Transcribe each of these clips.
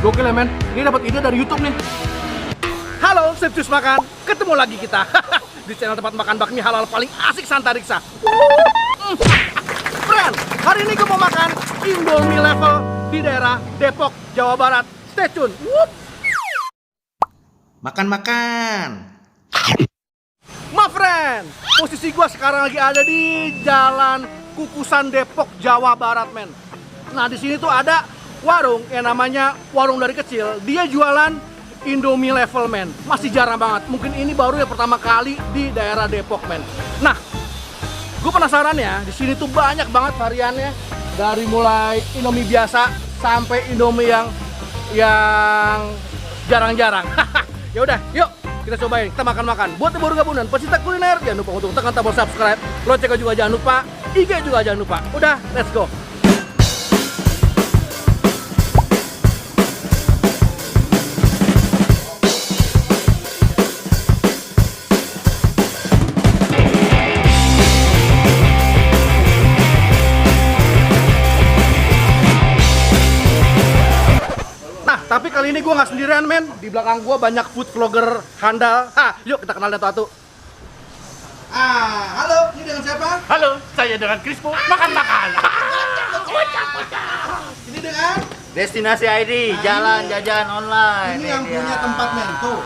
Gokil ya men, ini dapat ide dari YouTube nih. Halo, Sipcus Makan, ketemu lagi kita di channel tempat makan bakmi halal paling asik Santariksa. Friend, hari ini gue mau makan Indomie level di daerah Depok, Jawa Barat. Stay tune. Makan-makan. My friend, posisi gue sekarang lagi ada di Jalan Kukusan Depok, Jawa Barat, men. Nah, di sini tuh ada warung yang namanya Warung Dari Kecil. Dia jualan Indomie level, men. Masih jarang banget. Mungkin ini baru ya pertama kali di daerah Depok, men. Nah, gue penasaran ya. Di sini tuh banyak banget variannya. Dari mulai Indomie biasa sampai Indomie yang jarang-jarang. Ya udah, yuk kita cobain, kita makan-makan. Buat yang baru gabungan, pecinta kuliner, jangan lupa untuk tekan tombol subscribe. Loncengnya juga jangan lupa, IG juga jangan lupa. Udah, let's go. Tapi kali ini gue nggak sendirian, men. Di belakang gue banyak food vlogger handal. Yuk kita kenal satu-satu. Halo, ini dengan siapa? Halo, saya dengan Krispo. Makan-makan. Ini dengan? Destinasi ID, jalan jajan online. Ini yang punya tempat, men. Tuh.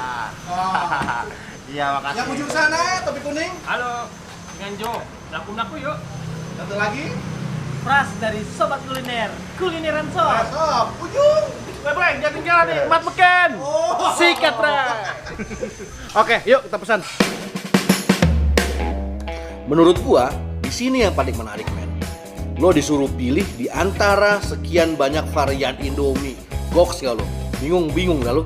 Iya, makasih. Yang ujung sana, topi kuning. Halo, dengan Jo. Laku-laku yuk. Satu lagi. Pras dari Sobat Kuliner. Kulineran Sob. Masuk. Ujung. Breng, jangan tinggal nih, Mat Meken. Sikat, Breng. Oke, yuk kita pesan. Menurut gua, di sini yang paling menarik, men. Lo disuruh pilih di antara sekian banyak varian Indomie. Goks ya lo? Bingung gak lo?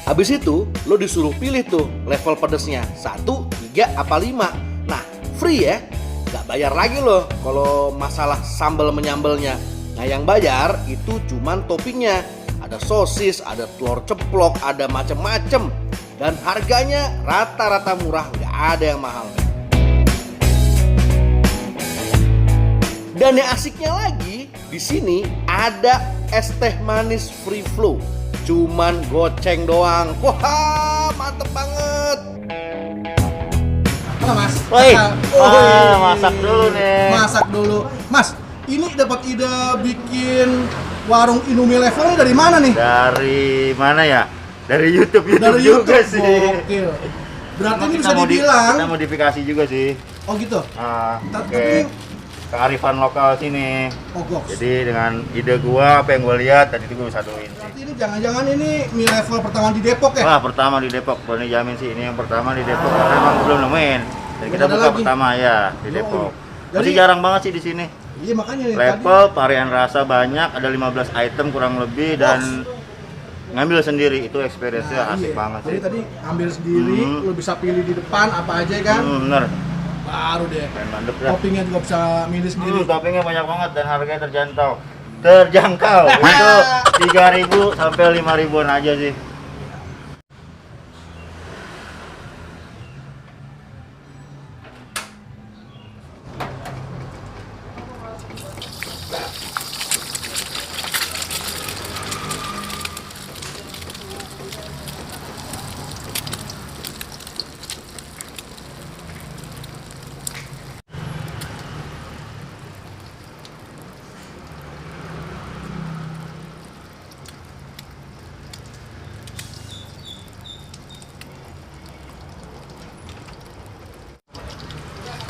Habis itu, lo disuruh pilih tuh level pedesnya 1, 3, apa 5. Nah, free ya. Gak bayar lagi lo kalau masalah sambal menyambelnya. Nah, yang bayar itu cuman toppingnya. Ada sosis, ada telur ceplok, ada macem-macem. Dan harganya rata-rata murah, nggak ada yang mahal. Dan yang asiknya lagi, di sini ada es teh manis free flow. Cuman goceng doang. Wah, mantep banget. Halo, Mas. Woi, masak dulu nih. Masak dulu. Mas, ini dapat ide bikin warung Indomie level dari mana nih? Dari mana ya? Dari YouTube Dari juga YouTube. sih. Gokil. Berarti ini bisa Kita dibilang. modifikasi juga sih. Oh gitu. Oke. Tapi Kearifan lokal sini. oh goks. Jadi dengan ide gua, apa yang gua lihat tadi itu gua satuin sih. Berarti ini jangan-jangan ini mie level pertama di Depok ya? Wah, pertama di Depok, boleh jamin sih ini yang pertama di Depok karena emang belum nemuin. Dan Belum kita ada buka lagi? pertama ya di Oh. Depok. Jadi- Masih jarang banget sih di sini. Iya makanya nih Level, varian rasa banyak, ada 15 item kurang lebih dan ngambil sendiri itu experience-nya asik banget Jadi sih. tadi ambil sendiri, lo bisa pilih di depan apa aja kan? Bener, Baru deh. keren mantep dah. Toppingnya juga bisa milih sendiri. Toppingnya banyak banget dan harganya terjangkau. Itu 3.000 sampai 5.000-an aja sih.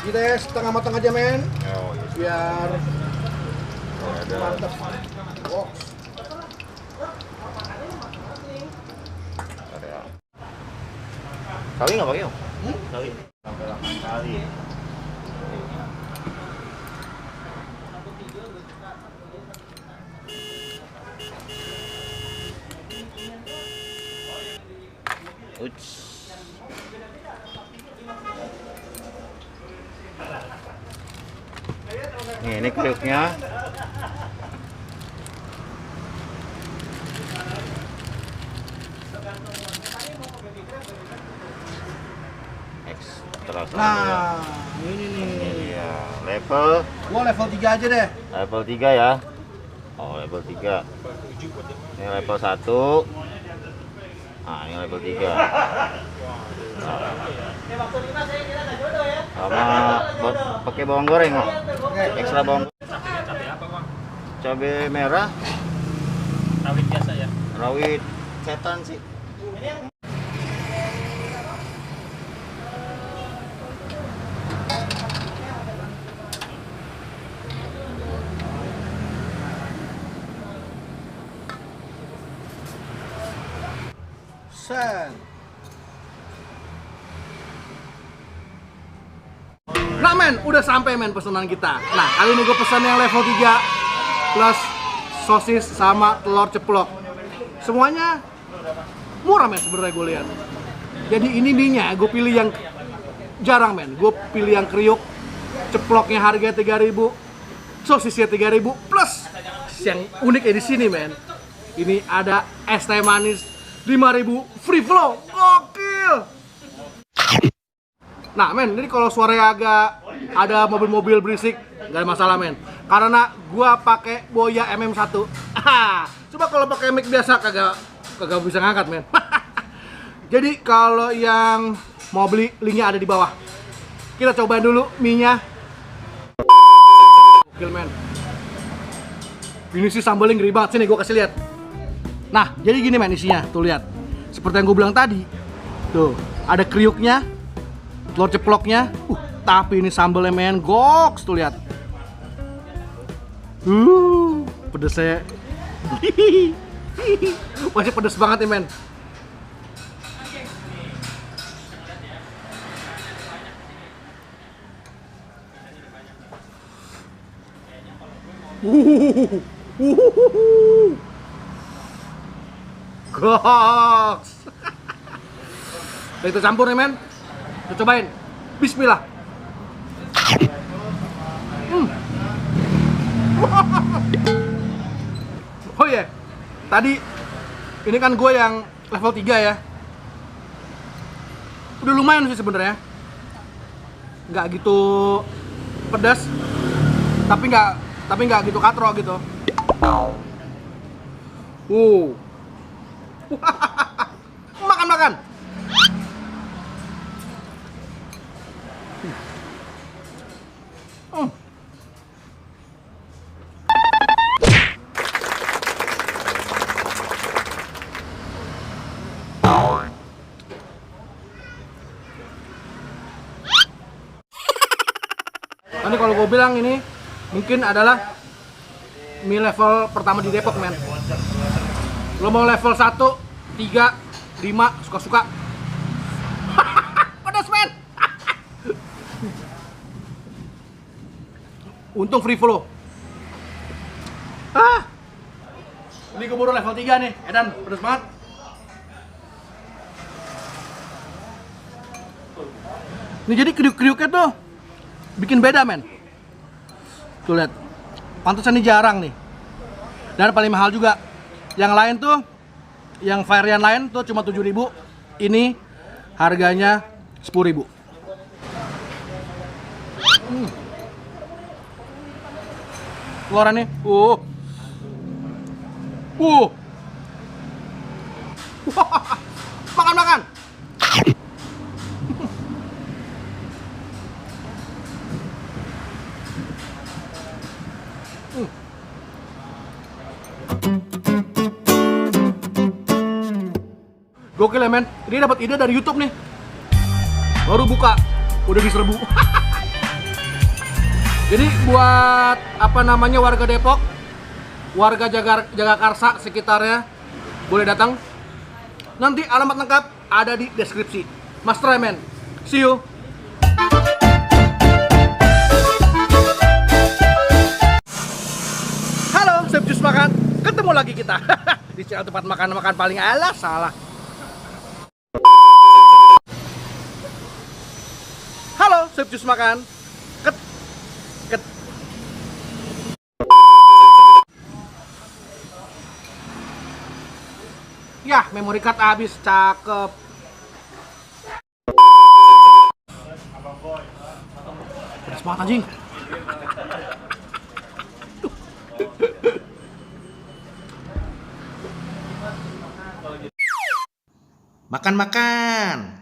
Kita setengah matang aja, men. Oh, iya. Biar Ada. mantep. Oh. Sawi nggak pakai? Sawi. Sampai 8 kali. Uts. Nih, ini kriuknya. Ekstra satu ya. Nah, ini nih. Ini dia level Gua level 3 aja deh. level 3 ya. Oh, level 3. Ini level 1. Nah, ini level 3. Sama pakai bawang goreng kok. Ekstra bawang. Cabai merah. Rawit biasa ya. Rawit setan sih. Sen. Nah men, udah sampai men pesanan kita. Nah, kali ini gue pesan yang level 3 plus sosis sama telur ceplok. Semuanya murah men sebenarnya gue lihat. Jadi ini mie-nya gue pilih yang jarang men. Gue pilih yang kriuk. Ceploknya harga 3.000, sosisnya 3.000 plus yang unik di sini men. Ini ada es teh manis 5.000 free flow. Gokil. Nah men, ini kalau suaranya agak ada mobil-mobil berisik nggak ada masalah men, karena gua pakai Boya MM1. Coba kalau pakai mic biasa kagak bisa ngangkat men. Jadi kalau yang mau beli, linknya ada di bawah. Kita cobain dulu mie-nya. Gokil men. Ini sih sambalnya ngeri banget, sini gua kasih lihat. Nah, jadi gini men isinya, tuh lihat. Seperti yang gue bilang tadi, tuh ada kriuknya, telur ceploknya, tapi ini sambalnya men, goks tuh lihat. Pedesnya, masih pedes banget nih men. Goks. Udah kita campur nih men. Kita cobain. Bismillah. Oh iya, tadi ini kan gue yang level 3 ya. Udah lumayan sih sebenarnya. Nggak gitu pedas, tapi nggak gitu katro gitu. Makan. Nanti kalau gue bilang ini mungkin adalah mie level pertama di Depok men. Lo mau level 1, 3, 5, suka-suka. Pedas men. Untung free flow. Ini keburu level 3 nih, Edan, pedas banget. Ini jadi kriuk-kriuknya tuh bikin beda men. Tuh lihat, pantesan ini jarang nih. Dan paling mahal juga. Yang lain tuh, yang varian lain tuh cuma 7.000. Ini harganya 10.000. Keluarannya, makan. Gokil ya men, ini dapat ide dari YouTube nih. Baru buka, udah diserbu. Jadi buat warga Depok, warga Jagakarsa sekitarnya boleh datang. Nanti alamat lengkap ada di deskripsi. Mas try men, see you. Halo, Chef Jus Makan, ketemu lagi kita di channel tempat makan paling salah. Halo, Chef Jus Makan. Ya, memory card habis, cakep. Pedas banget anjing. Makan-makan.